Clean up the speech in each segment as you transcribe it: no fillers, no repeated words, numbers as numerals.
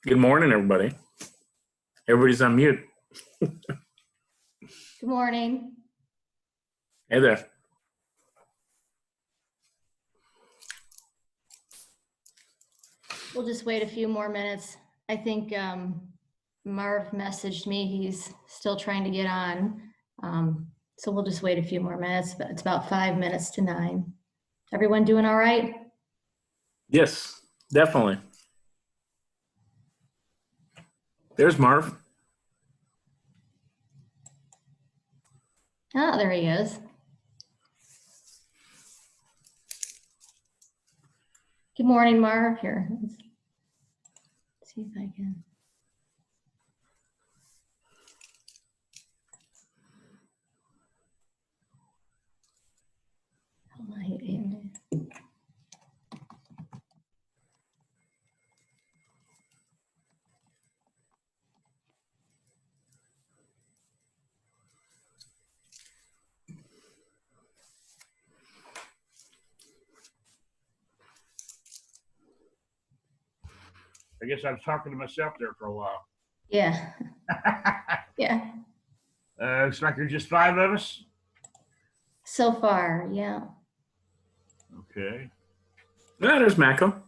Good morning, everybody. Everybody's on mute. Good morning. Hey there. We'll just wait a few more minutes. I think Marv messaged me. He's still trying to get on. So we'll just wait a few more minutes, but it's about 5 minutes to 9. Everyone doing all right? Yes, definitely. There's Marv. Oh, there he is. Good morning, Marv. Here, let's see if I can. Hold on, I guess I was talking to myself there for a while. Yeah. Yeah. Looks like there's just 5 of us. So far, yeah. Okay. Yeah, there's Mako.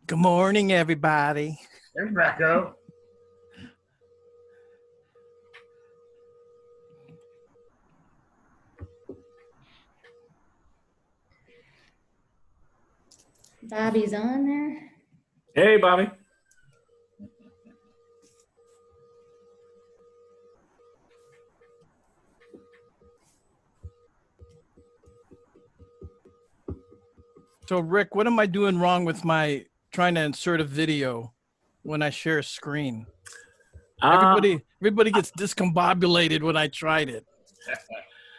Good morning, everybody. There's Racco. Bobby's on there. Hey, Bobby. So, Rick, what am I doing wrong with my trying to insert a video? when I share a screen. Uh, Everybody gets discombobulated when I tried it.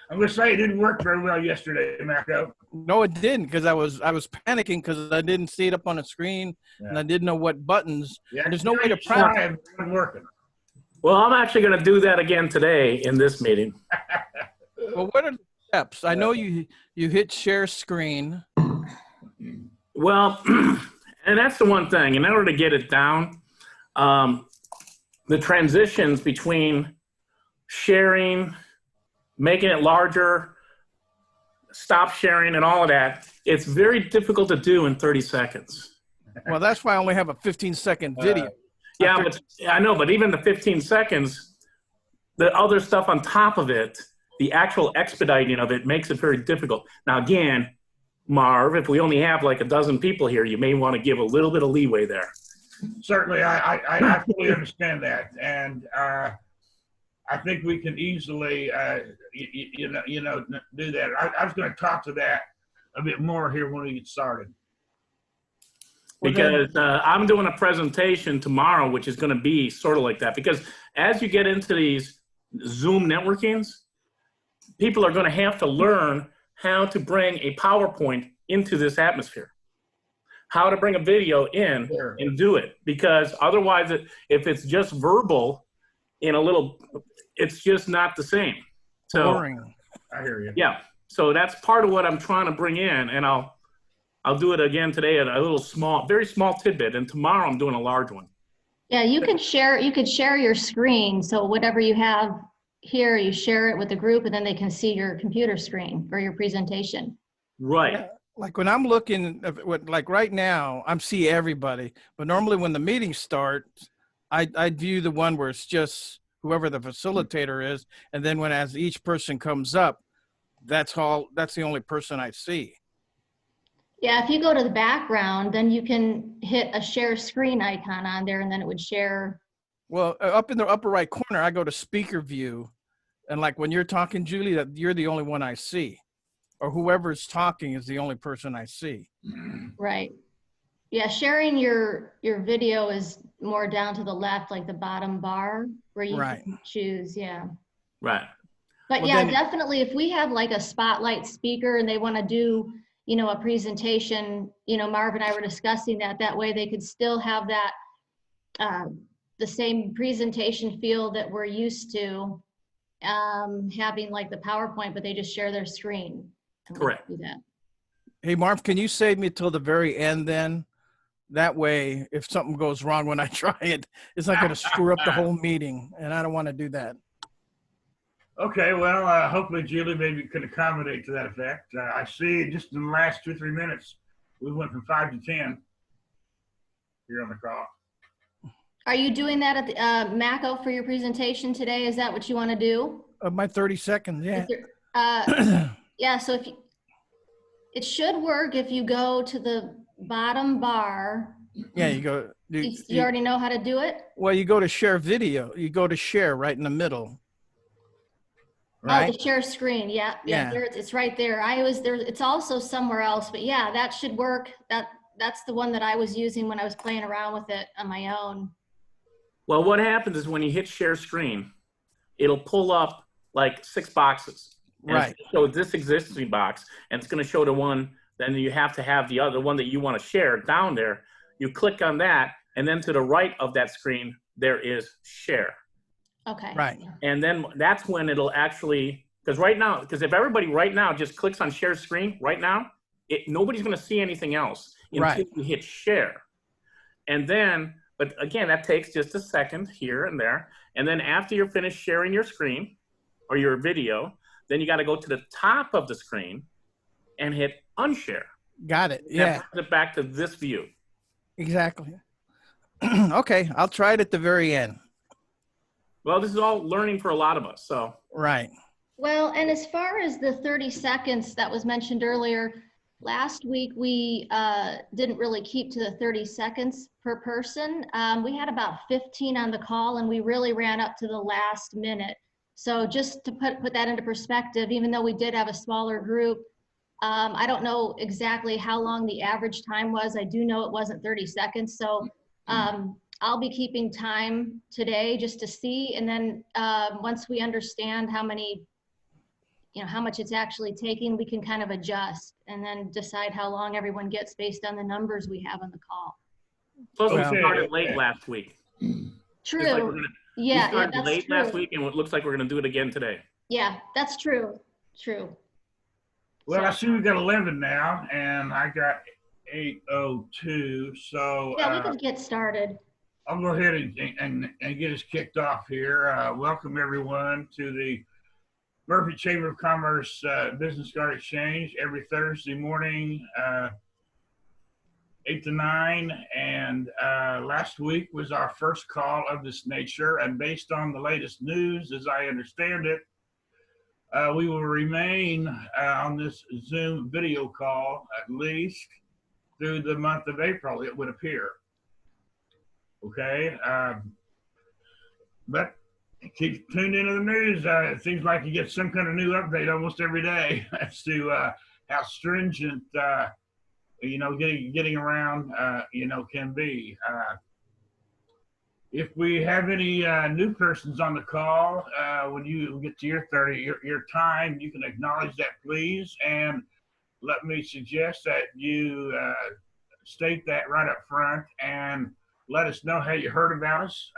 I'm going to say it didn't work very well yesterday, Marco. No, it didn't, because I was panicking because I didn't see it up on the screen and I didn't know what buttons. Yeah, There's no way to try practice. it, it wasn't working. well, I'm actually going to do that again today in this meeting. Well, what are the steps? I know you hit share screen. Well, and that's the one thing. In order to get it down, the transitions between sharing, making it larger, stop sharing, and all of that, it's very difficult to do in 30 seconds. Well, that's why I only have a 15-second video. Yeah, but I know, but even the 15 seconds, the other stuff on top of it, the actual expediting of it makes it very difficult. Now, again, Marv, if we only have like a dozen people here, you may want to give a little bit of leeway there. Certainly, I fully understand that, and I think we can easily, you know, do that. I was going to talk to that a bit more here when we get started. Because I'm doing a presentation tomorrow, which is going to be sort of like that. Because as you get into these Zoom networkings, people are going to have to learn how to bring a PowerPoint into this atmosphere, how to bring a video in and do it. Because otherwise, if it's just verbal in a little, it's just not the same. So, Boring. I hear you. yeah. So that's part of what I'm trying to bring in, and I'll do it again today at a little small, very small tidbit, and tomorrow I'm doing a large one. Yeah, you could share your screen. So whatever you have here, you share it with the group and then they can see your computer screen or your presentation. Right. Like when I'm looking, like right now, I'm see everybody. But normally when the meeting starts, I view the one where it's just whoever the facilitator is, and then when as each person comes up, that's the only person I see. Yeah, if you go to the background, then you can hit a share screen icon on there and then it would share. Well, up in the upper right corner, I go to speaker view, and like when you're talking, Julie, that you're the only one I see, or whoever's talking is the only person I see. Right. Yeah, sharing your video is more down to the left, like the bottom bar where you can choose. Yeah. Right. But Well, yeah, then- definitely if we have like a spotlight speaker and they want to do, you know, a presentation, you know, Marv and I were discussing that way they could still have that, the same presentation feel that we're used to, having like the PowerPoint, but they just share their screen. And we can Correct. do that. Hey, Marv, can you save me till the very end then? That way, if something goes wrong when I try it, it's not going to screw up the whole meeting, and I don't want to do that. Okay, well, hopefully Julie maybe could accommodate to that effect. I see just in the last 2 or 3 minutes, we went from 5 to 10 here on the call. Are you doing that at the Mako for your presentation today? Is that what you want to do? My 30 seconds, yeah. Yeah, so if you, it should work if you go to the bottom bar. Yeah, you go. You already know how to do it? Well, you go to share video. You go to share right in the middle. Right? Oh, the share screen. Yeah, yeah. Yeah. There, it's right there. I was there. It's also somewhere else, but yeah, that should work. That's the one that I was using when I was playing around with it on my own. Well, what happens is when you hit share screen, it'll pull up like 6 boxes. And Right. it's gonna show this existing box, and it's going to show the one. Then you have to have the other one that you want to share down there. You click on that, and then to the right of that screen, there is share. Okay. Right. And then that's when it'll actually, because right now, because if everybody right now just clicks on share screen right now, nobody's going to see anything else until Right. you hit share. And then, but again, that takes just a second here and there. And then after you're finished sharing your screen or your video, then you got to go to the top of the screen and hit unshare. Got it. That Yeah, brings it back to this view. exactly. Okay, I'll try it at the very end. Well, this is all learning for a lot of us. So Right. Well, and as far as the 30 seconds that was mentioned earlier, last week we didn't really keep to the 30 seconds per person. We had about 15 on the call and we really ran up to the last minute. So just to put that into perspective, even though we did have a smaller group, I don't know exactly how long the average time was. I do know it wasn't 30 seconds. So I'll be keeping time today just to see, and then once we understand how many, how much it's actually taking, we can kind of adjust and then decide how long everyone gets based on the numbers we have on the call. Plus, we Okay, started late okay. last week. True. Just like we're gonna, we Yeah, started that's late true. last week, and it looks like we're going to do it again today. Yeah, that's true. True. Well, So- I see we got 11 now, and I got 8:02. So Yeah, we could get started. I'll go ahead and get us kicked off here. Welcome everyone to the Murphy Chamber of Commerce Business Card Exchange every Thursday morning, 8 to 9. And last week was our first call of this nature. And based on the latest news, as I understand it, we will remain on this Zoom video call at least through the month of April, it would appear. Okay, but keep tuned into the news. It seems like you get some kind of new update almost every day as to how stringent, getting around, can be. If we have any new persons on the call, when you get to your time, you can acknowledge that, please, and let me suggest that you state that right up front and let us know how you heard about us.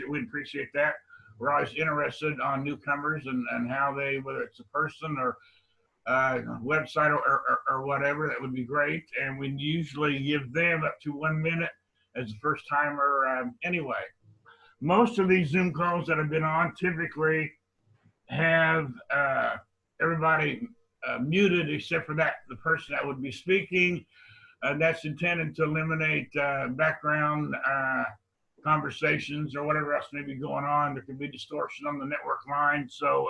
We'd appreciate that. We're always interested on newcomers and how they, whether it's a person or website or whatever, that would be great. And we usually give them up to 1 minute as a first timer anyway. Most of these Zoom calls that I've been on typically have everybody muted except for the person that would be speaking. That's intended to eliminate background conversations or whatever else may be going on. There could be distortion on the network line. So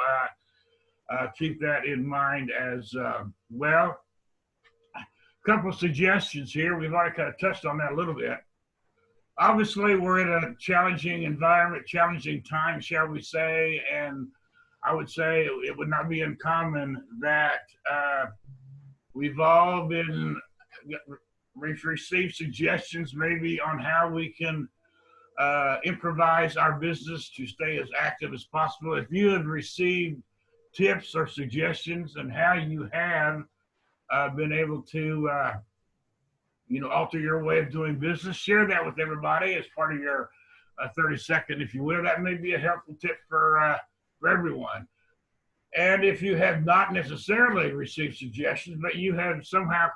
keep that in mind as well. A couple of suggestions here. We've already kind of touched on that a little bit. Obviously, we're in a challenging environment, challenging time, shall we say, and I would say it would not be uncommon that we've all we've received suggestions maybe on how we can improvise our business to stay as active as possible. If you have received tips or suggestions on how you have been able to alter your way of doing business, share that with everybody as part of your 30-second, if you will. That may be a helpful tip for everyone. And if you have not necessarily received suggestions, but you have somehow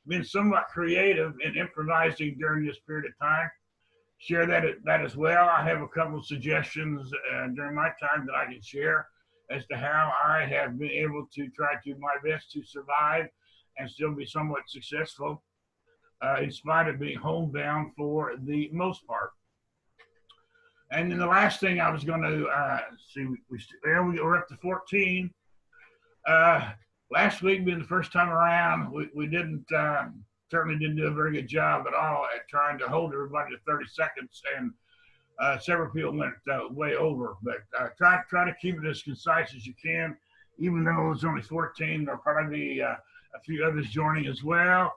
been somewhat creative in improvising during this period of time, share that as well. I have a couple of suggestions during my time that I can share as to how I have been able to try to my best to survive and still be somewhat successful in spite of being homebound for the most part. And then the last thing I was going to see, we're up to 14. Last week being the first time around, we certainly didn't do a very good job at all at trying to hold everybody to 30 seconds, and several people went way over. But try to keep it as concise as you can, even though it's only 14. There'll probably be a few others joining as well.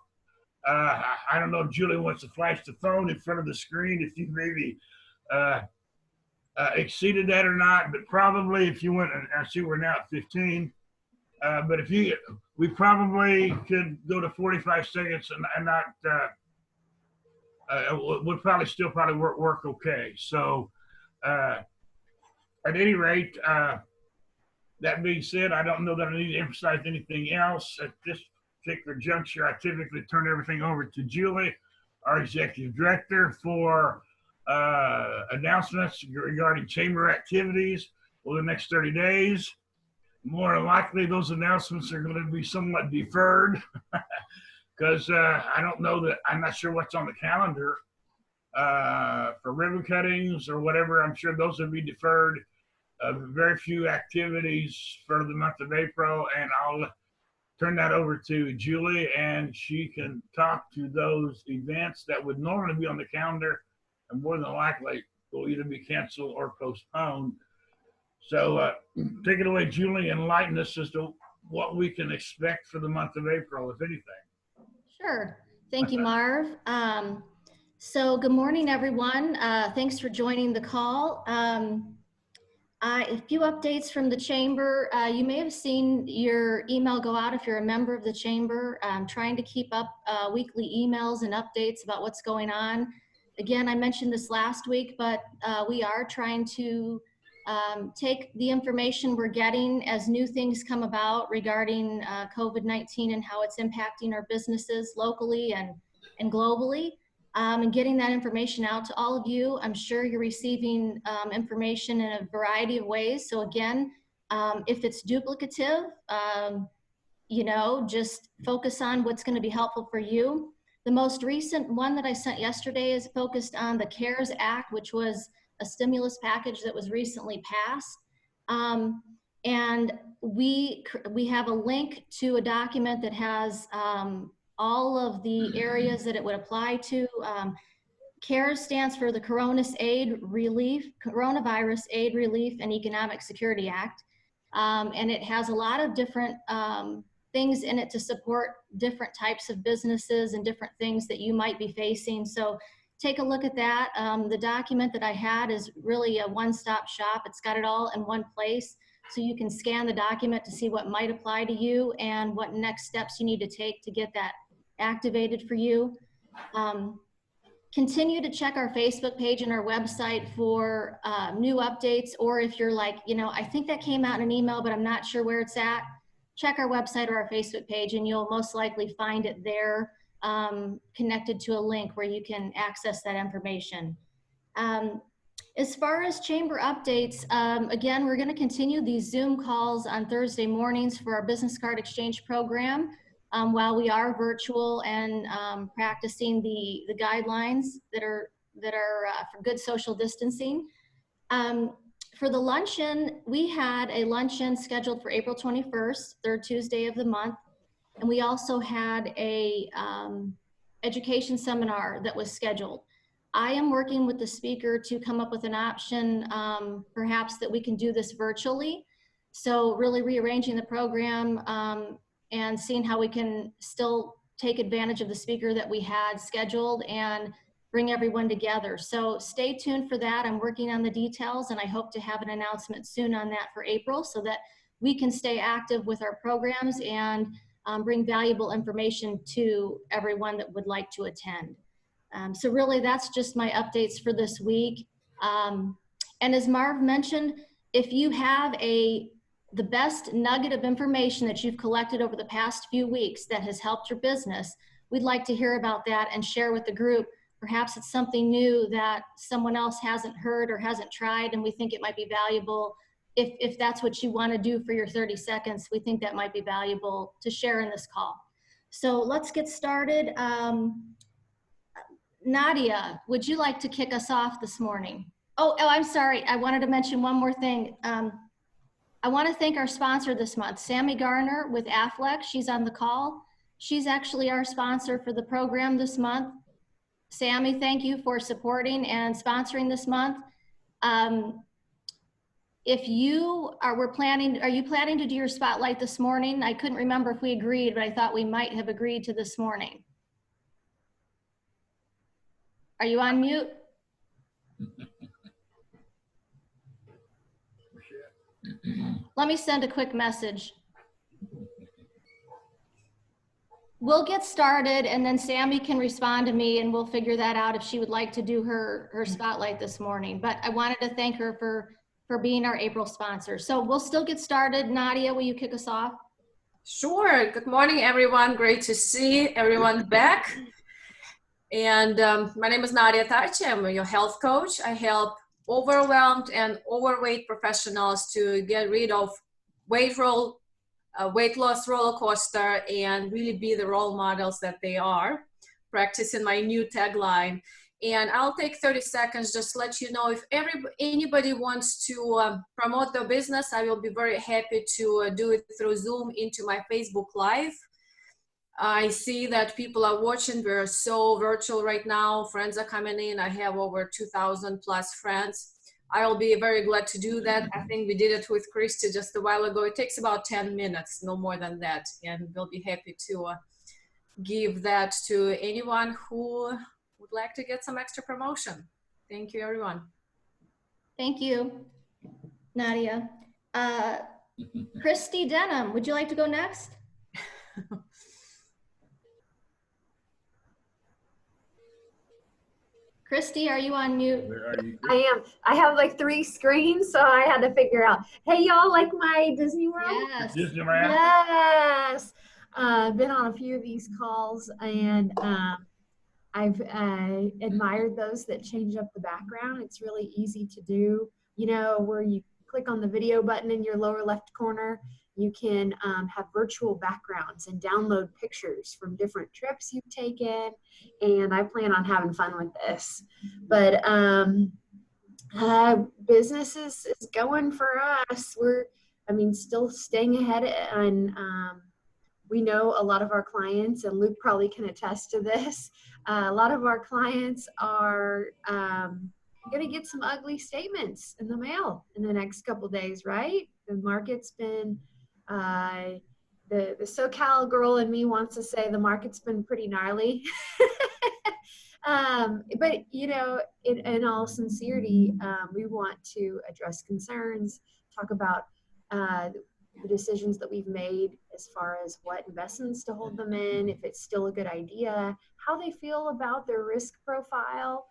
I don't know if Julie wants to flash the phone in front of the screen if you maybe exceeded that or not, but probably if you went, and I see we're now at 15, but we probably could go to 45 seconds and not, would probably still work okay. So at any rate, that being said, I don't know that I need to emphasize anything else at this particular juncture. I typically turn everything over to Julie, our executive director, for announcements regarding chamber activities for the next 30 days. More than likely, those announcements are going to be somewhat deferred because I'm not sure what's on the calendar for ribbon cuttings or whatever. I'm sure those will be deferred. Very few activities for the month of April, and I'll turn that over to Julie, and she can talk to those events that would normally be on the calendar and more than likely will either be canceled or postponed. So take it away, Julie, and enlighten us as to what we can expect for the month of April, if anything. Sure. Thank you, Marv. So good morning, everyone. Thanks for joining the call. A few updates from the chamber. You may have seen your email go out if you're a member of the chamber. Trying to keep up weekly emails and updates about what's going on. Again, I mentioned this last week, but we are trying to take the information we're getting as new things come about regarding COVID-19 and how it's impacting our businesses locally and globally. And getting that information out to all of you. I'm sure you're receiving information in a variety of ways. So again, if it's duplicative, you know, just focus on what's going to be helpful for you. The most recent one that I sent yesterday is focused on the CARES Act, which was a stimulus package that was recently passed. And we have a link to a document that has all of the areas that it would apply to. CARES stands for the Coronavirus Aid, Relief, and Economic Security Act. And it has a lot of different things in it to support different types of businesses and different things that you might be facing. So take a look at that. The document that I had is really a one-stop shop. It's got it all in one place. So you can scan the document to see what might apply to you and what next steps you need to take to get that activated for you. Continue to check our Facebook page and our website for new updates, or if you're like, you know, I think that came out in an email, but I'm not sure where it's at, check our website or our Facebook page and you'll most likely find it there connected to a link where you can access that information. As far as chamber updates, again, we're going to continue these Zoom calls on Thursday mornings for our business card exchange program while we are virtual and practicing the guidelines that are for good social distancing. For the luncheon, we had a luncheon scheduled for April 21st, third Tuesday of the month. And we also had a education seminar that was scheduled. I am working with the speaker to come up with an option, perhaps that we can do this virtually. So really rearranging the program and seeing how we can still take advantage of the speaker that we had scheduled and bring everyone together. So stay tuned for that. I'm working on the details and I hope to have an announcement soon on that for April so that we can stay active with our programs and bring valuable information to everyone that would like to attend. So really that's just my updates for this week. And as Marv mentioned, if you have the best nugget of information that you've collected over the past few weeks that has helped your business, we'd like to hear about that and share with the group. Perhaps it's something new that someone else hasn't heard or hasn't tried and we think it might be valuable. If that's what you want to do for your 30 seconds, we think that might be valuable to share in this call. So let's get started. Nadia, would you like to kick us off this morning? Oh, I'm sorry. I wanted to mention one more thing. I want to thank our sponsor this month, Sammy Garner with Affleck. She's on the call. She's actually our sponsor for the program this month. Sammy, thank you for supporting and sponsoring this month. If you are you planning to do your spotlight this morning? I couldn't remember if we agreed, but I thought we might have agreed to this morning. Are you on mute? Let me send a quick message. We'll get started and then Sammy can respond to me and we'll figure that out if she would like to do her spotlight this morning. But I wanted to thank her for being our April sponsor. So we'll still get started. Nadia, will you kick us off? Sure. Good morning, everyone. Great to see everyone back. And my name is Nadia Tachi. I'm your health coach. I help overwhelmed and overweight professionals to get rid of weight loss roller coaster and really be the role models that they are, practicing my new tagline. And I'll take 30 seconds just to let you know if anybody wants to promote their business, I will be very happy to do it through Zoom into my Facebook Live. I see that people are watching. We're so virtual right now. Friends are coming in. I have over 2,000 plus friends. I'll be very glad to do that. I think we did it with Christy just a while ago. It takes about 10 minutes, no more than that. And we'll be happy to give that to anyone who would like to get some extra promotion. Thank you, everyone. Thank you, Nadia. Christy Denham, would you like to go next? Christy, are you on mute? Where are you? I am. I have like 3 screens, so I had to figure out. Hey, y'all like my Disney World? Yes. Disneyland? Yes. Been on a few of these calls, and I've admired those that change up the background. It's really easy to do. You know, where you click on the video button in your lower left corner, you can have virtual backgrounds and download pictures from different trips you've taken. And I plan on having fun with this. But business is going for us. Still staying ahead, and we know a lot of our clients, and Luke probably can attest to this, a lot of our clients are going to get some ugly statements in the mail in the next couple days, right? The market's been, the SoCal girl in me wants to say the market's been pretty gnarly. But, you know, in all sincerity, we want to address concerns, talk about the decisions that we've made as far as what investments to hold them in, if it's still a good idea, how they feel about their risk profile,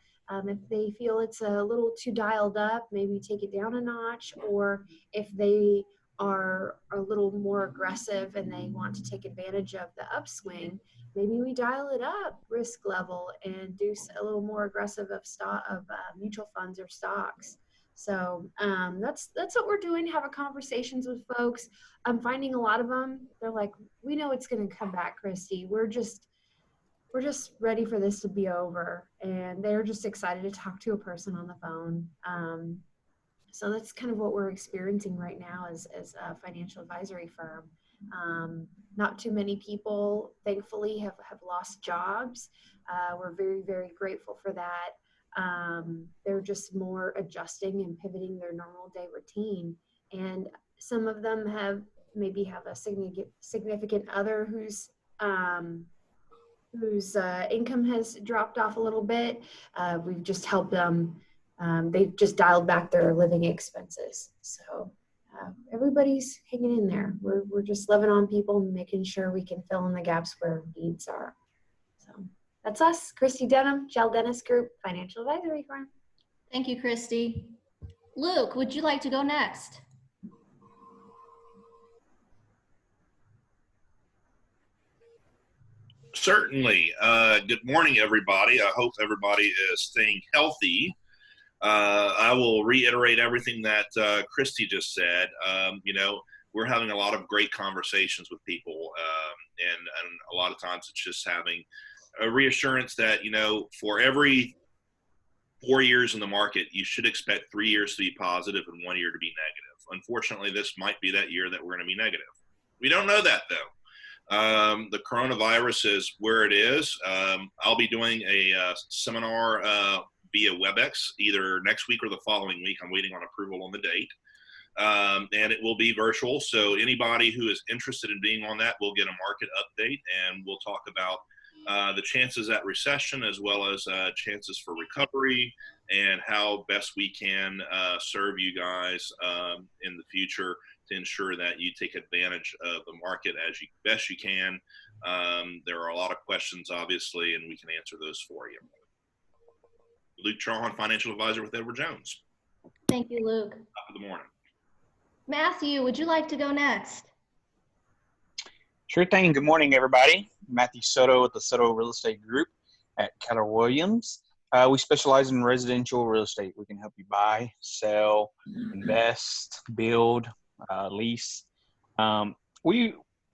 if they feel it's a little too dialed up, maybe take it down a notch, or if they are a little more aggressive and they want to take advantage of the upswing, maybe we dial it up risk level and do a little more aggressive of mutual funds or stocks. So that's what we're doing, having conversations with folks. I'm finding a lot of them, they're like, we know it's going to come back, Christy. We're just ready for this to be over. And they're just excited to talk to a person on the phone. So that's kind of what we're experiencing right now as a financial advisory firm. Not too many people, thankfully, have lost jobs. We're very, very grateful for that. They're just more adjusting and pivoting their normal day routine. And some of them have a significant other whose income has dropped off a little bit. We've just helped them. They've just dialed back their living expenses. So everybody's hanging in there. We're just loving on people and making sure we can fill in the gaps where needs are. So that's us, Christy Denham, Gel Dennis Group, Financial Advisory Firm. Thank you, Christy. Luke, would you like to go next? Certainly. Good morning, everybody. I hope everybody is staying healthy. I will reiterate everything that Christy just said. We're having a lot of great conversations with people, and a lot of times it's just having a reassurance that, for every 4 years in the market, you should expect 3 years to be positive and 1 year to be negative. Unfortunately, this might be that year that we're going to be negative. We don't know that, though. The coronavirus is where it is. I'll be doing a seminar via WebEx either next week or the following week. I'm waiting on approval on the date. And it will be virtual. So anybody who is interested in being on that will get a market update, and we'll talk about the chances at recession as well as chances for recovery and how best we can serve you guys in the future to ensure that you take advantage of the market as best you can. There are a lot of questions, obviously, and we can answer those for you. Luke Trahan, Financial Advisor with Edward Jones. Thank you, Luke. Top of the morning. Matthew, would you like to go next? Sure thing. Good morning, everybody. Matthew Soto with the Soto Real Estate Group at Keller Williams. We specialize in residential real estate. We can help you buy, sell, invest, build, lease.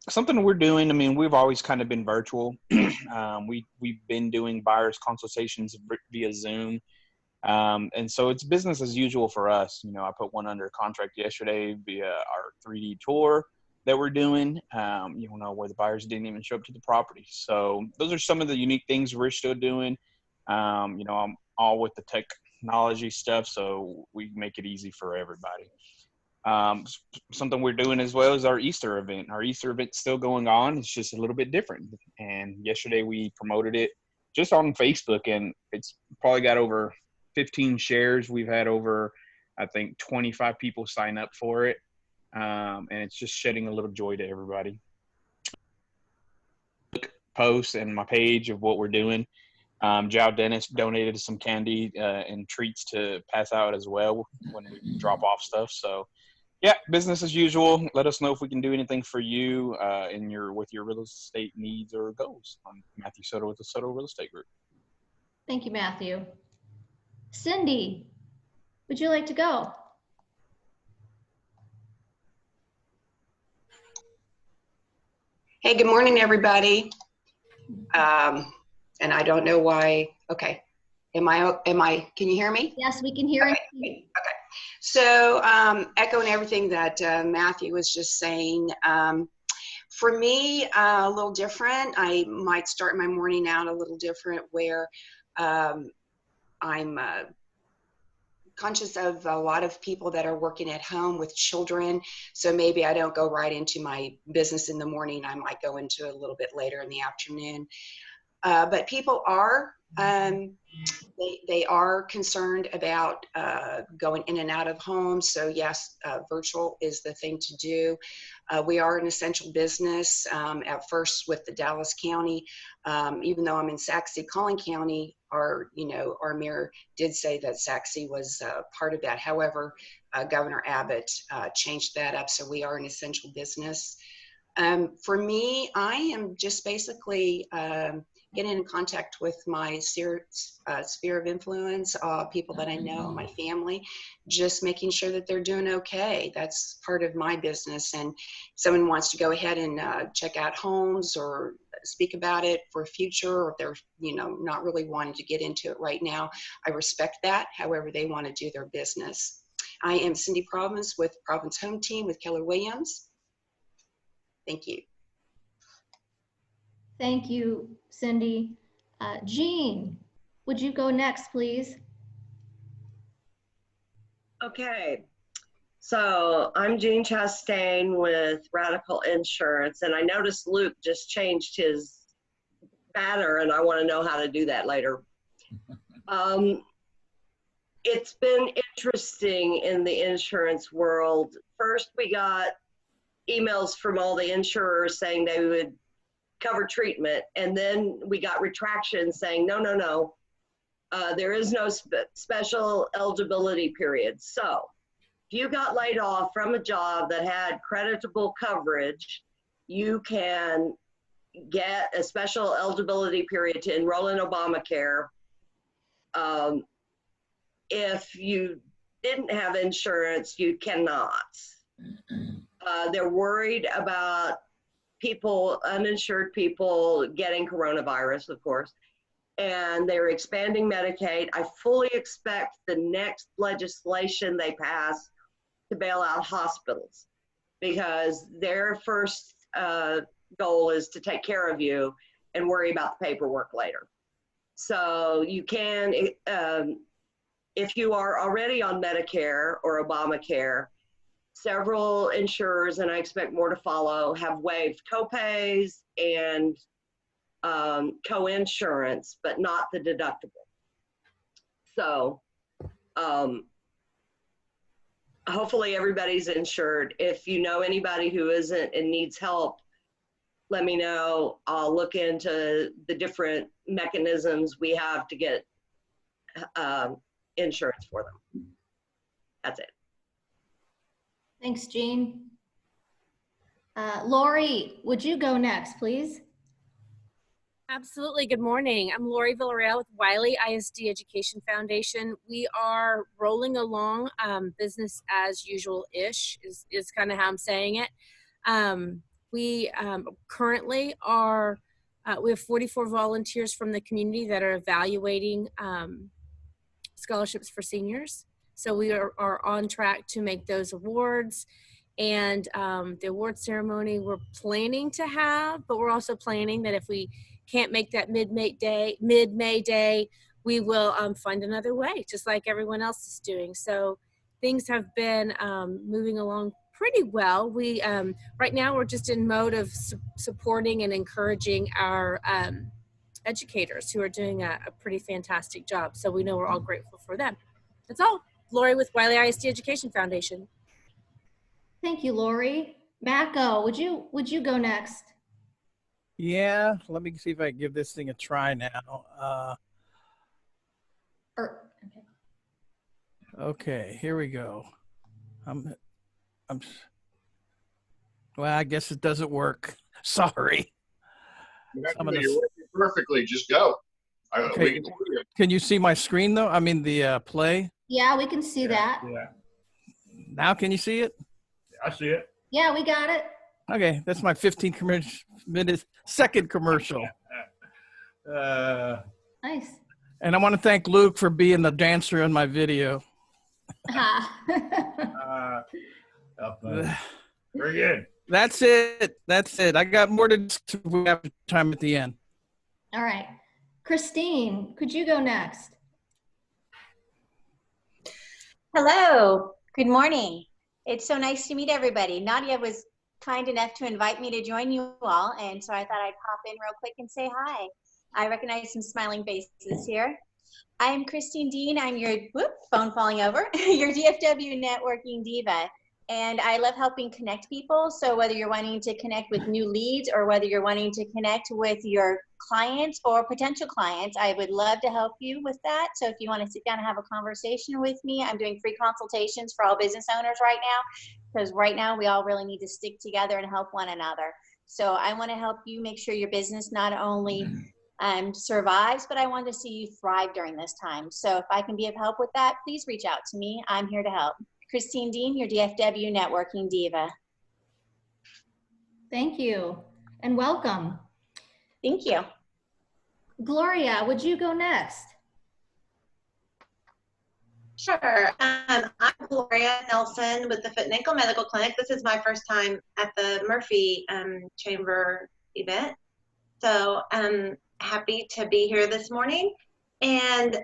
Something we're doing, we've always kind of been virtual. We've been doing buyers consultations via Zoom. And so it's business as usual for us. I put one under contract yesterday via our 3D tour that we're doing, where the buyers didn't even show up to the property. So those are some of the unique things we're still doing. I'm all with the technology stuff, so we make it easy for everybody. Something we're doing as well is our Easter event. Our Easter event's still going on. It's just a little bit different. And yesterday we promoted it just on Facebook, and it's probably got over 15 shares. We've had over, I think, 25 people sign up for it. And it's just shedding a little joy to everybody. Posts and my page of what we're doing. Jow Dennis donated some candy and treats to pass out as well when we drop off stuff. So yeah, business as usual. Let us know if we can do anything for you with your real estate needs or goals. I'm Matthew Soto with the Soto Real Estate Group. Thank you, Matthew. Cindy, would you like to go? Hey, good morning, everybody. And I don't know why. Okay. Can you hear me? Yes, we can hear you. Okay. So, echoing everything that Matthew was just saying, for me, a little different. I might start my morning out a little different where I'm conscious of a lot of people that are working at home with children. So maybe I don't go right into my business in the morning. I might go into it a little bit later in the afternoon. But people are, they are concerned about going in and out of homes. So yes, virtual is the thing to do. We are an essential business. At first with the Dallas County, even though I'm in Sachse, Collin County, our mayor did say that Sachse was part of that. However, Governor Abbott changed that up. So we are an essential business. For me, I am just basically getting in contact with my sphere of influence, people that I know, my family, just making sure that they're doing okay. That's part of my business. And someone wants to go ahead and check out homes or speak about it for future, or if they're, not really wanting to get into it right now, I respect that. However they want to do their business. I am Cindy Province with Province Home Team with Keller Williams. Thank you. Thank you, Cindy. Jean, would you go next, please? Okay, so I'm Jean Chastain with Radical Insurance, and I noticed Luke just changed his banner, and I want to know how to do that later. It's been interesting in the insurance world. First, we got emails from all the insurers saying they would cover treatment, and then we got retraction saying no, there is no special eligibility period. So if you got laid off from a job that had creditable coverage, you can get a special eligibility period to enroll in Obamacare. If you didn't have insurance, you cannot. They're worried about uninsured people getting coronavirus, of course, and they're expanding Medicaid. I fully expect the next legislation they pass to bail out hospitals, because their first goal is to take care of you and worry about the paperwork later. So you can, if you are already on Medicare or Obamacare, several insurers, and I expect more to follow, have waived copays and co-insurance, but not the deductible. So hopefully everybody's insured. If you know anybody who isn't and needs help, let me know. I'll look into the different mechanisms we have to get insurance for them. That's it. Thanks, Jean. Lori, would you go next, please? Absolutely. Good morning. I'm Lori Villarreal with Wiley ISD Education Foundation. We are rolling along, business as usual-ish is kind of how I'm saying it. We currently are, we have 44 volunteers from the community that are evaluating scholarships for seniors. So we are on track to make those awards, and the award ceremony we're planning to have, but we're also planning that if we can't make that mid-May day, we will find another way, just like everyone else is doing. So things have been moving along pretty well. We right now we're just in mode of supporting and encouraging our educators who are doing a pretty fantastic job. So we know we're all grateful for them. That's all. Lori with Wiley ISD Education Foundation. Thank you, Lori. Macco, would you go next? Yeah, let me see if I can give this thing a try now. Okay, here we go. Well, I guess it doesn't work. Sorry. You're working perfectly. Just go. Okay. Can you see my screen though? I mean the play. Yeah, we can see that. Yeah, Now can you see it? I see it. Yeah, we got it. Okay, that's my 15-minute second commercial. Nice. And I want to thank Luke for being the dancer in my video. Very good. That's it. I got more to do if we have time at the end. All right. Christine, could you go next? Hello. Good morning. It's so nice to meet everybody. Nadia was kind enough to invite me to join you all, and so I thought I'd pop in real quick and say hi. I recognize some smiling faces here. I am Christine Dean. I'm your, phone falling over, your DFW networking diva. And I love helping connect people. So whether you're wanting to connect with new leads or whether you're wanting to connect with your clients or potential clients, I would love to help you with that. So if you want to sit down and have a conversation with me, I'm doing free consultations for all business owners right now, because right now we all really need to stick together and help one another. So I want to help you make sure your business not only survives, but I want to see you thrive during this time. So if I can be of help with that, please reach out to me. I'm here to help. Christine Dean, your DFW networking diva. Thank you and welcome. Thank you. Gloria, would you go next? Sure. I'm Gloria Nelson with the Foot and Ankle Medical Clinic. This is my first time at the Murphy Chamber event. So I'm happy to be here this morning. And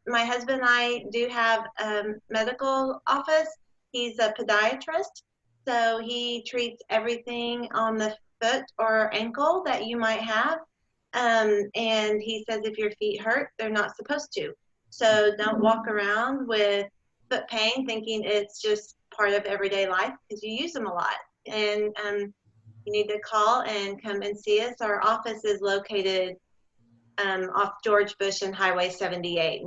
my husband and I do have a medical office. He's a podiatrist. So he treats everything on the foot or ankle that you might have. And he says if your feet hurt, they're not supposed to. So don't walk around with foot pain thinking it's just part of everyday life, because you use them a lot. And you need to call and come and see us. Our office is located off George Bush and Highway 78,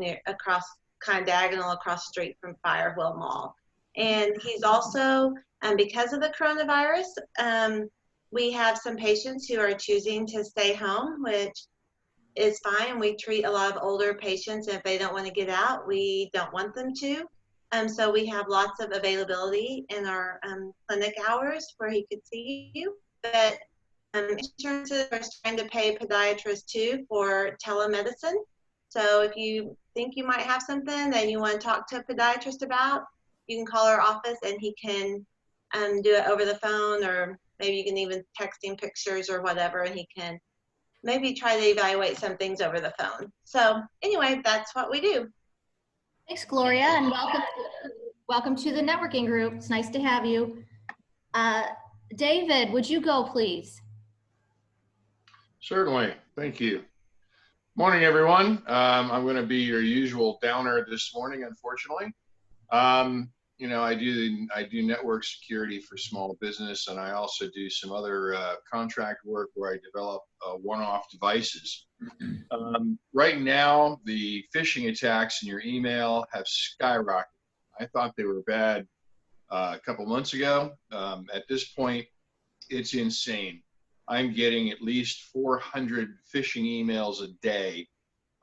kind of diagonal across the street from Firewheel Mall. And he's also, because of the coronavirus, we have some patients who are choosing to stay home, which is fine. We treat a lot of older patients, and if they don't want to get out, we don't want them to. So we have lots of availability in our clinic hours where he could see you. But insurances are trying to pay podiatrists too for telemedicine. So if you think you might have something that you want to talk to a podiatrist about, you can call our office and he can do it over the phone, or maybe you can even text him pictures or whatever, and he can maybe try to evaluate some things over the phone. So anyway, that's what we do. Thanks, Gloria, and welcome to the networking group. It's nice to have you. David, would you go, please? Certainly. Thank you. Morning, everyone. I'm going to be your usual downer this morning, unfortunately. You know, I do network security for small business, and I also do some other contract work where I develop one-off devices. Right now, the phishing attacks in your email have skyrocketed. I thought they were bad a couple months ago. At this point, it's insane. I'm getting at least 400 phishing emails a day,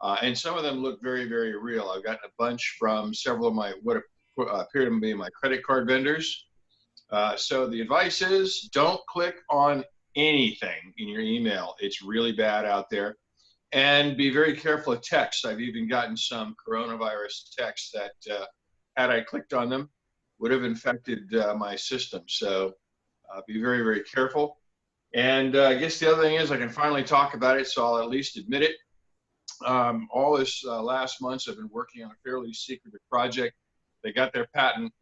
and some of them look very, very real. I've gotten a bunch from several of my what appear to be my credit card vendors. So the advice is don't click on anything in your email. It's really bad out there. And be very careful of texts. I've even gotten some coronavirus texts that had I clicked on them would have infected my system. So be very, very careful. And I guess the other thing is I can finally talk about it, so I'll at least admit it. All this last month I've been working on a fairly secretive project. They got their patent.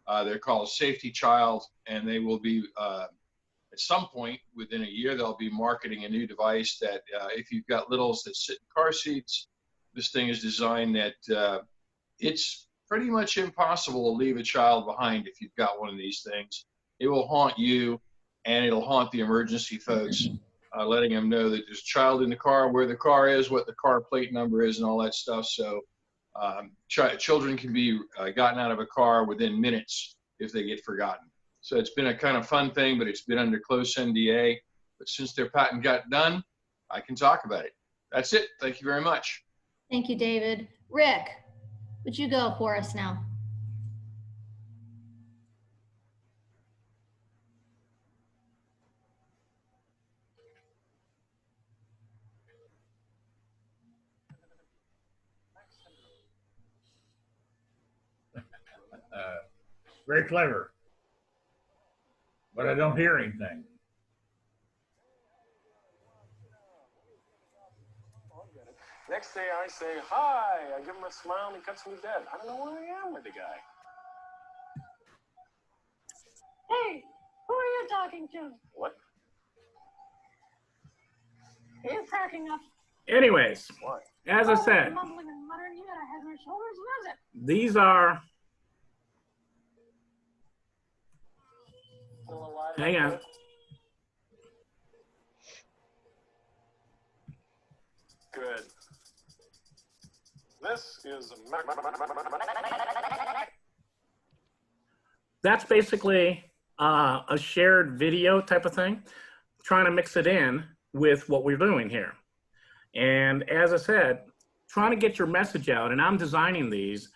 They're called Safety Child, and they will be at some point within a year, they'll be marketing a new device that if you've got littles that sit in car seats, this thing is designed that it's pretty much impossible to leave a child behind if you've got one of these things. It will haunt you, and it'll haunt the emergency folks, letting them know that there's a child in the car, where the car is, what the car plate number is, and all that stuff. So children can be gotten out of a car within minutes if they get forgotten. So it's been a kind of fun thing, but it's been under close NDA. But since their patent got done, I can talk about it. That's it. Thank you very much. Thank you, David. Rick, would you go for us now? Very clever, but I don't hear anything. Next day I say, hi, I give him a smile and he cuts me dead. I don't know where I am with the guy. Hey, who are you talking to? What? You're cracking up. Anyways, as I said, Mumbling and muttering, you got a head on your shoulders, what is it? these are, hang on. Good. This is That's basically a shared video type of thing, trying to mix it in with what we're doing here. And as I said, trying to get your message out, and I'm designing these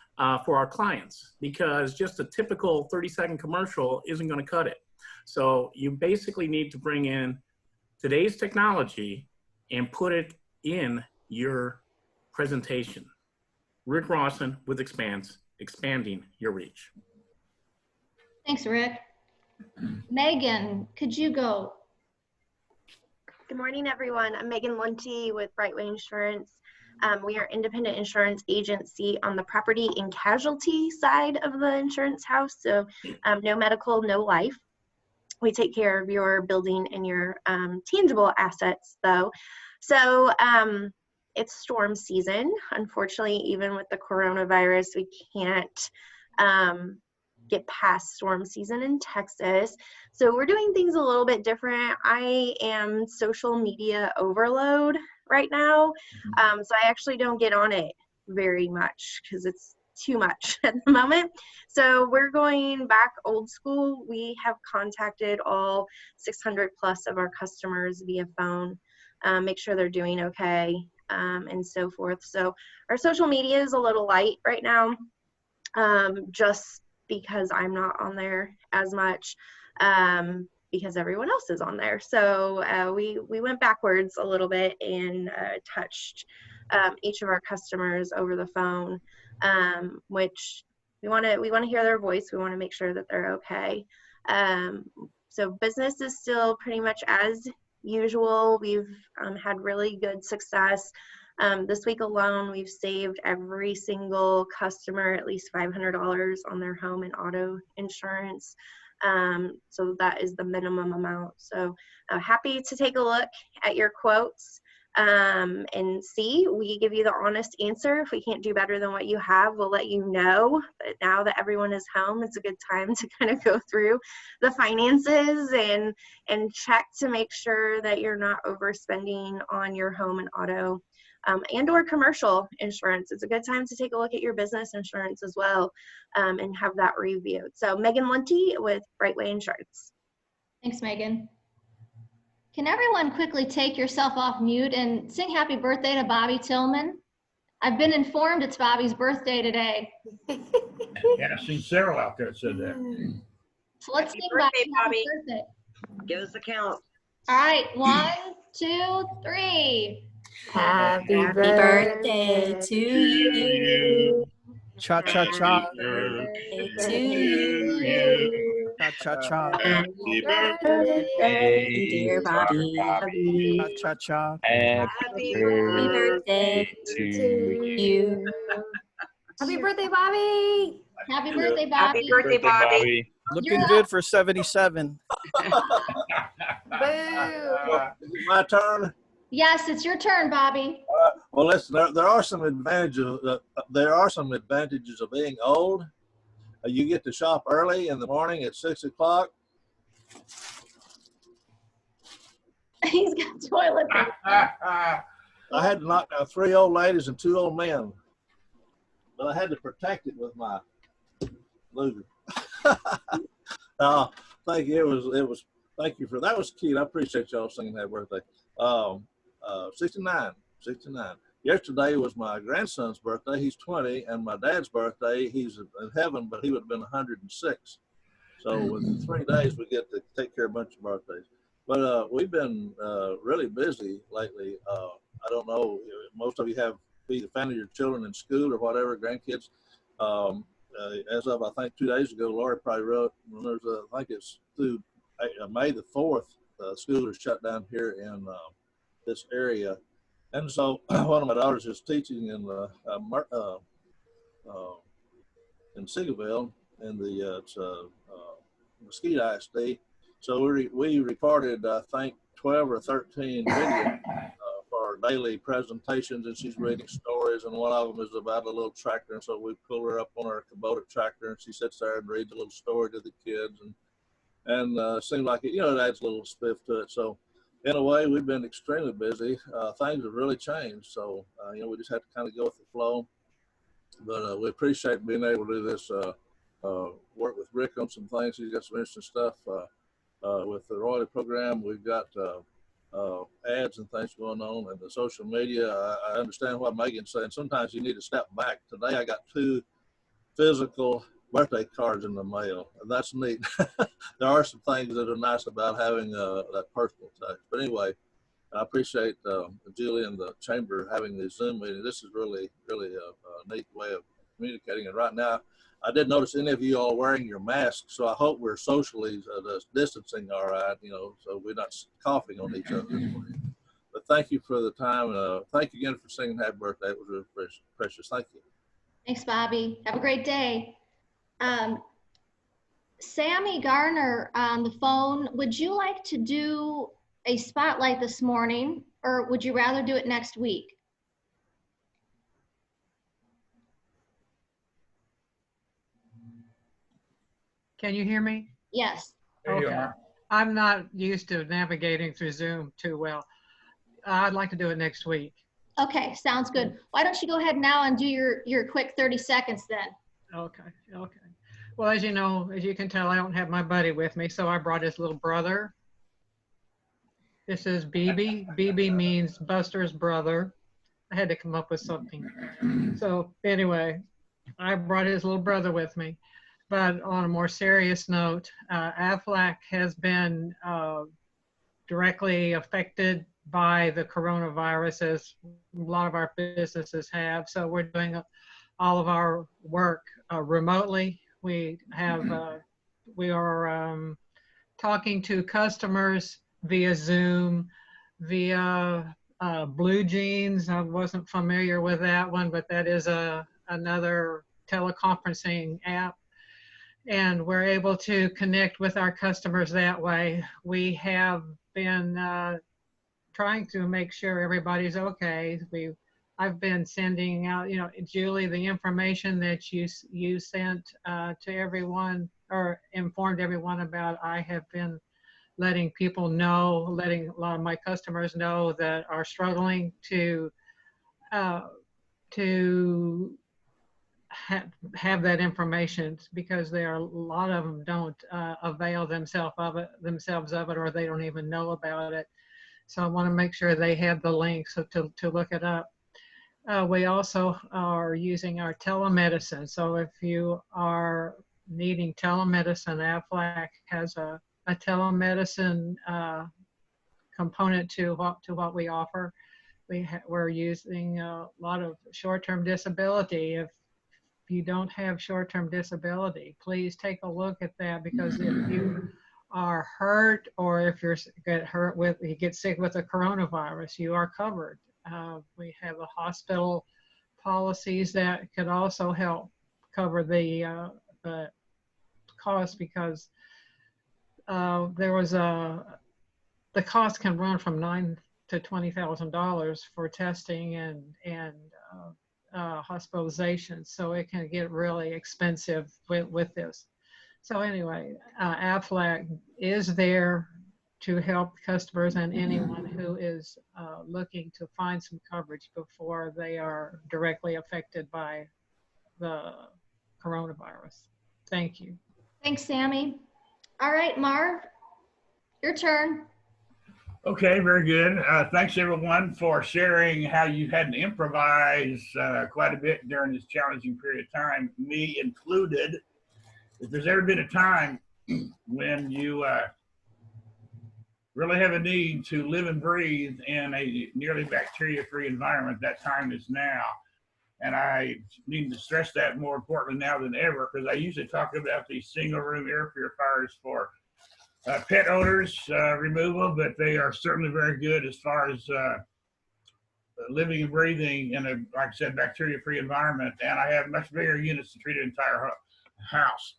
for our clients, because just a typical 30-second commercial isn't going to cut it. So you basically need to bring in today's technology and put it in your presentation. Rick Rawson with Expanse, expanding your reach. Thanks, Rick. Megan, could you go? Good morning, everyone. I'm Megan Lunty with Brightway Insurance. We are independent insurance agency on the property and casualty side of the insurance house. So no medical, no life. We take care of your building and your tangible assets though. So it's storm season. Unfortunately, even with the coronavirus, we can't get past storm season in Texas. So we're doing things a little bit different. I am social media overload right now. So I actually don't get on it very much because it's too much at the moment. So we're going back old school. We have contacted all 600 plus of our customers via phone, make sure they're doing okay, and so forth. So our social media is a little light right now, just because I'm not on there as much, because everyone else is on there. So we went backwards a little bit and touched each of our customers over the phone, which we want to hear their voice. We want to make sure that they're okay. So business is still pretty much as usual. We've had really good success. This week alone, we've saved every single customer at least $500 on their home and auto insurance. So that is the minimum amount. So happy to take a look at your quotes and see. We give you the honest answer. If we can't do better than what you have, we'll let you know. But now that everyone is home, it's a good time to kind of go through the finances and check to make sure that you're not overspending on your home and auto and or commercial insurance. It's a good time to take a look at your business insurance as well, and have that reviewed. So Megan Lunty with Brightway Insurance. Thanks, Megan. Can everyone quickly take yourself off mute and sing happy birthday to Bobby Tillman? I've been informed it's Bobby's birthday today. Yeah, I seen Sarah out there said that. So let's sing birthday, Bobby. Bobby. Happy birthday. Give us a count. All right, 1, 2, 3. Happy birthday to you. Cha cha cha. To you. Cha cha cha. Happy birthday, dear Bobby. Cha cha cha. Happy birthday to you. Happy birthday, Bobby. Happy birthday, Bobby. Happy birthday, Bobby. Looking good for 77. Boo. Is it my turn? Yes, it's your turn, Bobby. Well, listen, there are some advantages. There are some advantages of being old. You get to shop early in the morning at 6 o'clock. He's got toilet paper. I had to knock down 3 old ladies and 2 old men, but I had to protect it with my Luger. Thank you. It was. Thank you for that. Was cute. I appreciate y'all singing happy birthday. 69. Yesterday was my grandson's birthday. He's 20, and my dad's birthday. He's in heaven, but he would have been 106. So within 3 days, we get to take care of a bunch of birthdays. But we've been really busy lately. I don't know. Most of you have either found your children in school or whatever, grandkids. As of I think 2 days ago, Lori probably wrote. I think it's through May the 4th. School is shut down here in this area, and so one of my daughters is teaching in Seagoville in the Mesquite ISD. So we recorded, I think, 12 or 13 videos for daily presentations, and she's reading stories, and one of them is about a little tractor, and so we pull her up on our Kubota tractor, and she sits there and reads a little story to the kids, and it seems like it adds a little spiff to it. So in a way, we've been extremely busy. Things have really changed, so we just have to kind of go with the flow. But we appreciate being able to do this. Work with Rick on some things. He's got some interesting stuff with the royalty program. We've got ads and things going on, and the social media. I understand what Megan's saying. Sometimes you need to step back. Today, I got 2 physical birthday cards in the mail, and that's neat. There are some things that are nice about having that personal touch. But anyway, I appreciate Julie and the chamber having these Zoom meetings. This is really, really a neat way of communicating. And right now, I did notice any of you all wearing your masks, so I hope we're socially distancing all right, so we're not coughing on each other. But thank you for the time. Thank you again for singing happy birthday. It was really precious. Thank you. Thanks, Bobby. Have a great day. Sammy Garner on the phone, would you like to do a spotlight this morning, or would you rather do it next week? Can you hear me? Yes. Okay. I'm not used to navigating through Zoom too well. I'd like to do it next week. Okay, sounds good. Why don't you go ahead now and do your quick 30 seconds then? Okay. Well, as you know, as you can tell, I don't have my buddy with me, so I brought his little brother. This is BB. BB means Buster's brother. I had to come up with something. So anyway, I brought his little brother with me. But on a more serious note, Aflac has been directly affected by the coronavirus, as a lot of our businesses have. So we're doing all of our work remotely. We are talking to customers via Zoom, via Blue Jeans. I wasn't familiar with that one, but that is another teleconferencing app. And we're able to connect with our customers that way. We have been trying to make sure everybody's okay. I've been sending out, Julie, the information that you sent to everyone or informed everyone about. I have been letting people know, letting a lot of my customers know that are struggling to have that information, because there are a lot of them don't avail themselves of it, or they don't even know about it. So I want to make sure they have the link to look it up. We also are using our telemedicine. So if you are needing telemedicine, Aflac has a telemedicine component to what we offer. We're using a lot of short-term disability. If you don't have short-term disability, please take a look at that, because if you are hurt, or if you get sick with the coronavirus, you are covered. We have a hospital policies that could also help cover the cost, because there was the cost can run from $9,000 to $20,000 for testing and hospitalization. So it can get really expensive with this. So anyway, Aflac is there to help customers and anyone who is looking to find some coverage before they are directly affected by the coronavirus. Thank you. Thanks, Sammy. All right, Marv, your turn. Okay, very good. Thanks everyone for sharing how you had to improvise quite a bit during this challenging period of time, me included. If there's ever been a time when you really have a need to live and breathe in a nearly bacteria-free environment, that time is now. And I need to stress that more importantly now than ever, because I usually talk about these single room air purifiers for pet odors removal, but they are certainly very good as far as living and breathing in a, like I said, bacteria-free environment. And I have much bigger units to treat an entire house.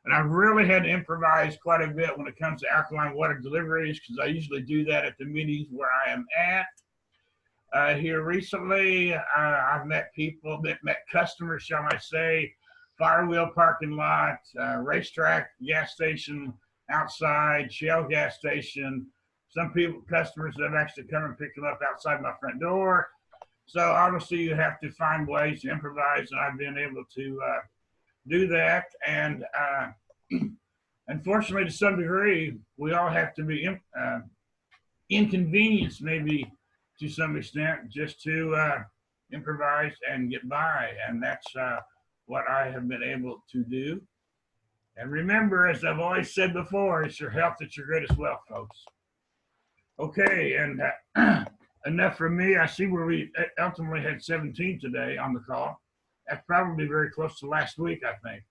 And I've really had to improvise quite a bit when it comes to alkaline water deliveries, because I usually do that at the meetings where I am at. Here recently, I've met people, met customers, shall I say, Firewheel parking lot, racetrack, gas station outside, Shell gas station. Some people, customers that have actually come and picked them up outside my front door. So obviously you have to find ways to improvise, and I've been able to do that. And unfortunately, to some degree, we all have to be inconvenienced, maybe to some extent, just to improvise and get by. And that's what I have been able to do. And remember, as I've always said before, it's your health that's your greatest wealth, folks. Okay, and enough from me. I see where we ultimately had 17 today on the call. That's probably very close to last week, I think.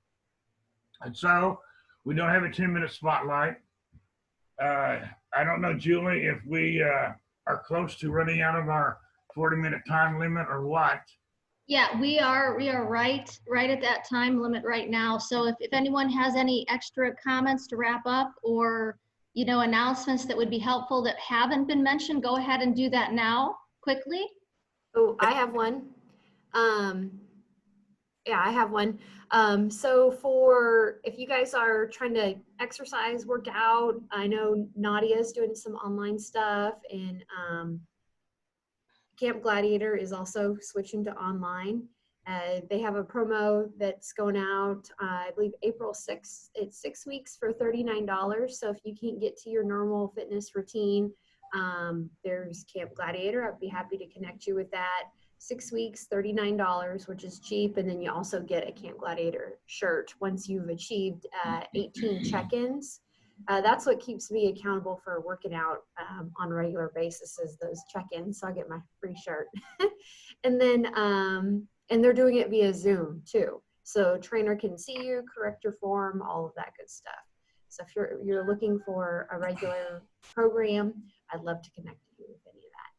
And so we don't have a 10-minute spotlight. I don't know, Julie, if we are close to running out of our 40-minute time limit or what. Yeah, we are right at that time limit right now. So if anyone has any extra comments to wrap up, or announcements that would be helpful that haven't been mentioned, go ahead and do that now quickly. Oh, I have one. Yeah, I have one. So if you guys are trying to exercise, work out, I know Nadia is doing some online stuff, and Camp Gladiator is also switching to online. They have a promo that's going out, I believe April 6th. It's 6 weeks for $39. So if you can't get to your normal fitness routine, there's Camp Gladiator. I'd be happy to connect you with that. 6 weeks, $39, which is cheap. And then you also get a Camp Gladiator shirt once you've achieved 18 check-ins. That's what keeps me accountable for working out on a regular basis, is those check-ins. So I get my free shirt. And then, and they're doing it via Zoom too. So trainer can see you, correct your form, all of that good stuff. So if you're looking for a regular program, I'd love to connect you with any of that.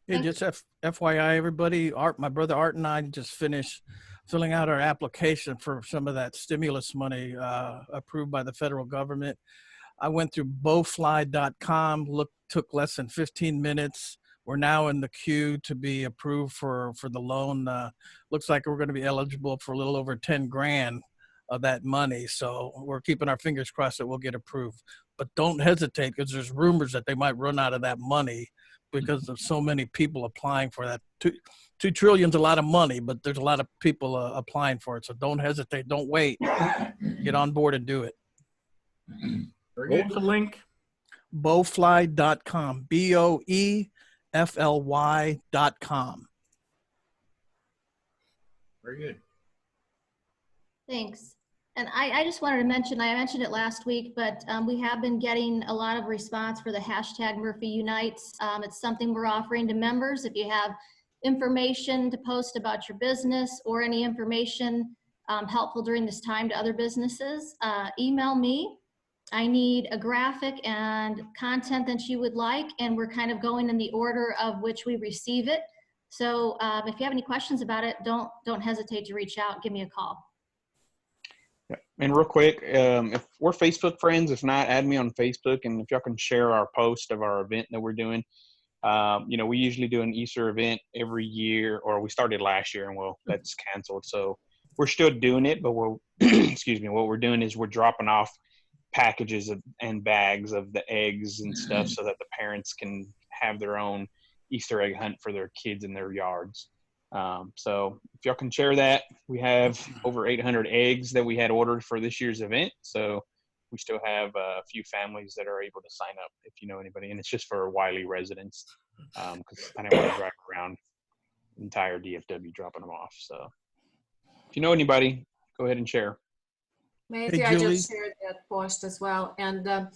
Yeah, just FYI, everybody, my brother Art and I just finished filling out our application for some of that stimulus money approved by the federal government. I went through bowfly.com, took less than 15 minutes. We're now in the queue to be approved for the loan. Looks like we're going to be eligible for a little over 10 grand of that money. So we're keeping our fingers crossed that we'll get approved. But don't hesitate, because there's rumors that they might run out of that money because of so many people applying for that. $2 trillion is a lot of money, but there's a lot of people applying for it. So don't hesitate. Don't wait. Get on board and do it. What's the link? Bowfly.com. BOEFLY.com. Very good. Thanks. And I just wanted to mention, I mentioned it last week, but we have been getting a lot of response for the hashtag Murphy Unites. It's something we're offering to members. If you have information to post about your business or any information helpful during this time to other businesses, email me. I need a graphic and content that you would like, and we're kind of going in the order of which we receive it. So if you have any questions about it, don't hesitate to reach out. Give me a call. And real quick, if we're Facebook friends, if not, add me on Facebook. And if y'all can share our post of our event that we're doing. We usually do an Easter event every year, or we started last year, and that's canceled. So we're still doing it, but we're, excuse me, what we're doing is we're dropping off packages and bags of the eggs and stuff so that the parents can have their own Easter egg hunt for their kids in their yards. So if y'all can share that, we have over 800 eggs that we had ordered for this year's event. So we still have a few families that are able to sign up if you know anybody. And it's just for Wiley residents because I don't want to drive around the entire DFW dropping them off. So if you know anybody, go ahead and share. Matthew, I just shared that post as well. And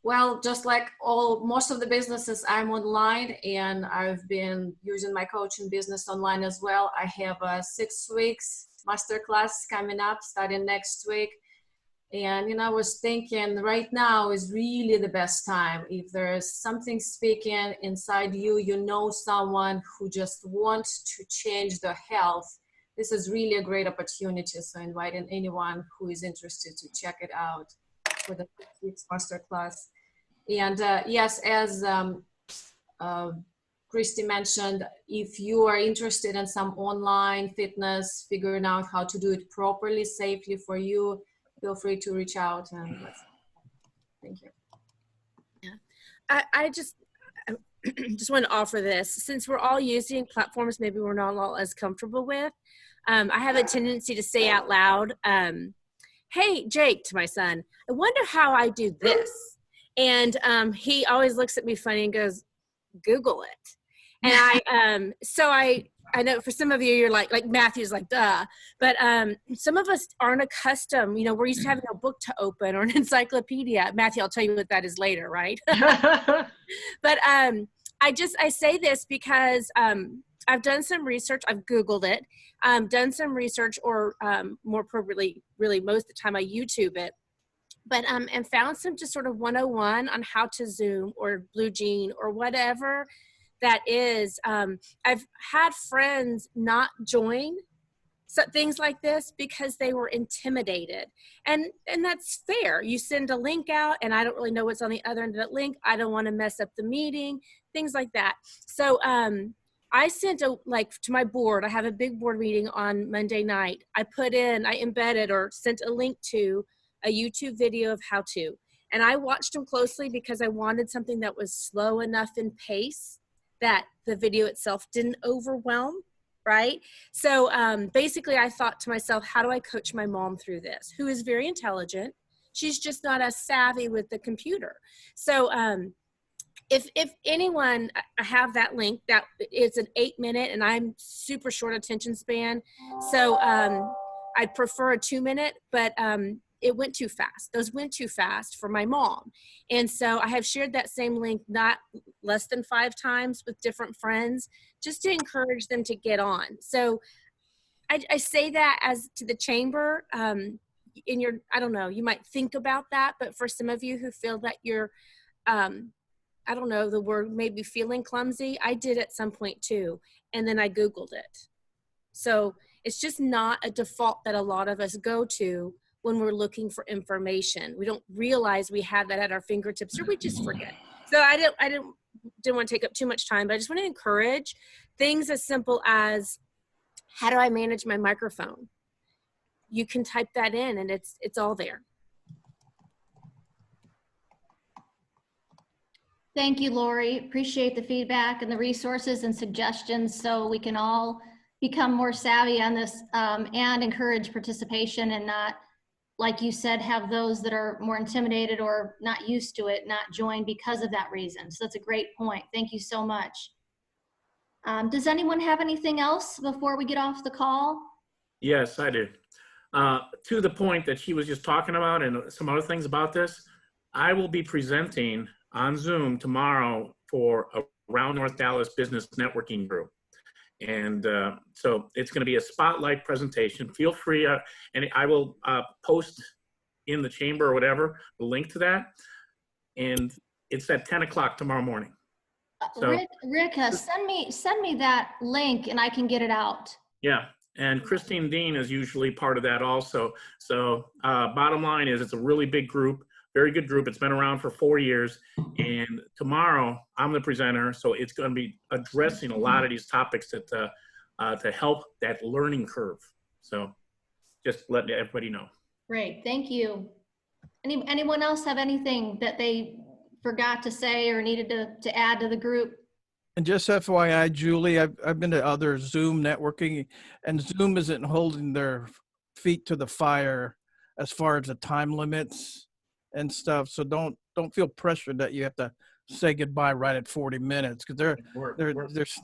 well, just like most of the businesses, I'm online, and I've been using my coaching business online as well. I have a 6 weeks masterclass coming up starting next week. And, I was thinking right now is really the best time. If there's something speaking inside you, someone who just wants to change their health, this is really a great opportunity. So inviting anyone who is interested to check it out for the 6 weeks masterclass. And yes, as Christy mentioned, if you are interested in some online fitness, figuring out how to do it properly, safely for you, feel free to reach out. And thank you. Yeah, I just want to offer this. Since we're all using platforms maybe we're not all as comfortable with, I have a tendency to say out loud, hey, Jake, to my son, I wonder how I do this. And he always looks at me funny and goes, Google it. And I know for some of you, you're like Matthew's like, duh. But some of us aren't accustomed. We're used to having a book to open or an encyclopedia. Matthew, I'll tell you what that is later, right? But I say this because I've done some research. I've Googled it, done some research, or more appropriately, really most of the time I YouTube it. But and found some just sort of 101 on how to Zoom or Blue Jean or whatever that is. I've had friends not join things like this because they were intimidated, and that's fair. You send a link out, and I don't really know what's on the other end of that link. I don't want to mess up the meeting, things like that. So I sent to my board. I have a big board meeting on Monday night. I embedded or sent a link to a YouTube video of how to. And I watched them closely because I wanted something that was slow enough in pace that the video itself didn't overwhelm, right? So basically I thought to myself, how do I coach my mom through this? Who is very intelligent. She's just not as savvy with the computer. So if anyone, I have that link, that it's an 8-minute, and I'm super short attention span. So I'd prefer a 2-minute, but it went too fast. Those went too fast for my mom. And so I have shared that same link not less than 5 times with different friends, just to encourage them to get on. So I say that as to the chamber. I don't know, you might think about that, but for some of you who feel that you're, I don't know, the word maybe feeling clumsy, I did at some point too. And then I Googled it. So it's just not a default that a lot of us go to when we're looking for information. We don't realize we have that at our fingertips, or we just forget. So I didn't want to take up too much time, but I just want to encourage things as simple as, how do I manage my microphone? You can type that in, and it's all there. Thank you, Lori. Appreciate the feedback and the resources and suggestions, so we can all become more savvy on this and encourage participation, and not, like you said, have those that are more intimidated or not used to it not join because of that reason. So that's a great point. Thank you so much. Does anyone have anything else before we get off the call? Yes, I do. To the point that she was just talking about and some other things about this, I will be presenting on Zoom tomorrow for a Around North Dallas Business Networking Group. And so it's going to be a spotlight presentation. Feel free, and I will post in the chamber or whatever the link to that. And it's at 10 o'clock tomorrow morning. So, Rick, send me that link and I can get it out. Yeah, And Christine Dean is usually part of that also. So bottom line is it's a really big group, very good group. It's been around for 4 years. And tomorrow I'm the presenter. So it's going to be addressing a lot of these topics that to help that learning curve. So just let everybody know. Great, thank you. Anyone else have anything that they forgot to say or needed to add to the group? And just FYI, Julie, I've been to other Zoom networking, and Zoom isn't holding their feet to the fire as far as the time limits and stuff. So don't feel pressured that you have to say goodbye right at 40 minutes, because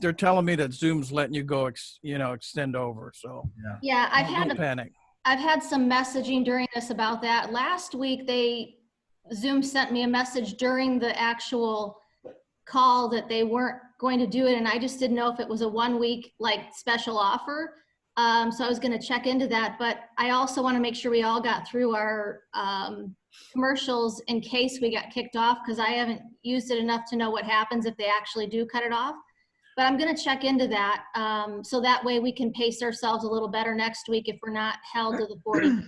they're telling me that Zoom's letting you go extend over. So Yeah, don't panic. I've had some messaging during this about that. Last week, Zoom sent me a message during the actual call that they weren't going to do it, and I just didn't know if it was a 1 week like special offer. So I was going to check into that, but I also want to make sure we all got through our commercials in case we got kicked off, because I haven't used it enough to know what happens if they actually do cut it off. But I'm going to check into that, so that way we can pace ourselves a little better next week if we're not held to the 40 minutes.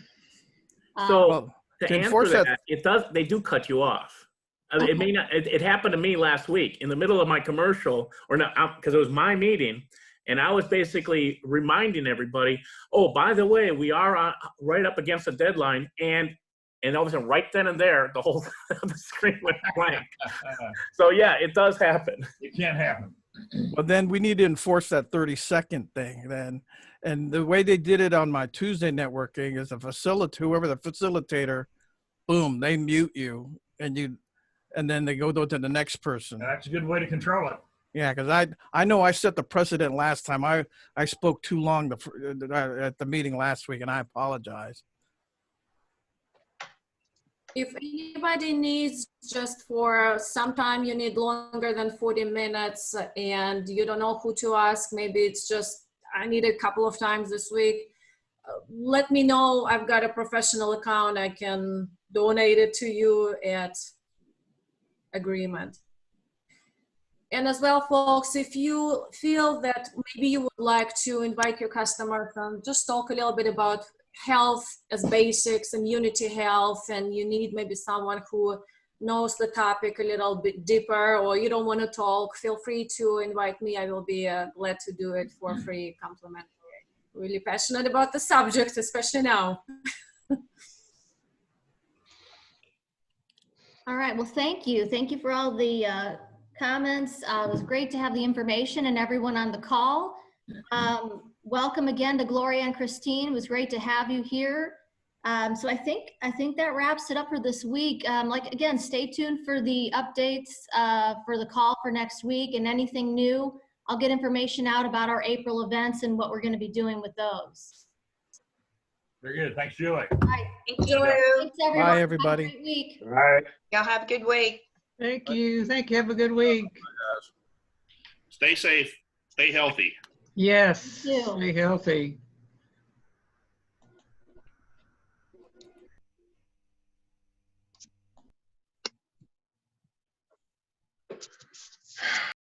So to answer that, they do cut you off. I mean, it may not. It happened to me last week in the middle of my commercial, or not, because it was my meeting, and I was basically reminding everybody, "Oh, by the way, we are right up against the deadline," and all of a sudden, right then and there, the whole the screen went blank. So yeah, it does happen. It can happen. Well, then we need to enforce that 30-second thing then. And the way they did it on my Tuesday networking is whoever the facilitator, boom, they mute you, and then they go to the next person. That's a good way to control it. Yeah, because I know I set the precedent last time. I spoke too long at the meeting last week, and I apologize. If anybody needs just for some time, you need longer than 40 minutes and you don't know who to ask, maybe it's just, I need a couple of times this week, let me know. I've got a professional account. I can donate it to you at agreement. And as well, folks, if you feel that maybe you would like to invite your customers and just talk a little bit about health as basics, immunity health, and you need maybe someone who knows the topic a little bit deeper, or you don't want to talk, feel free to invite me. I will be glad to do it for free, complimentary. Really passionate about the subject, especially now. All right, well, thank you. Thank you for all the comments. It was great to have the information and everyone on the call. Welcome again to Gloria and Christine. It was great to have you here. So I think that wraps it up for this week. Again, stay tuned for the updates for the call for next week, and anything new, I'll get information out about our April events and what we're going to be doing with those. Very good. Thanks, Julie. All right. Thank you. Thanks, everyone. Bye, everybody. Have a great week. All right. Y'all have a good week. Thank you. Thank you. Have a good week. Stay safe. Stay healthy. Yes. You too. Stay healthy.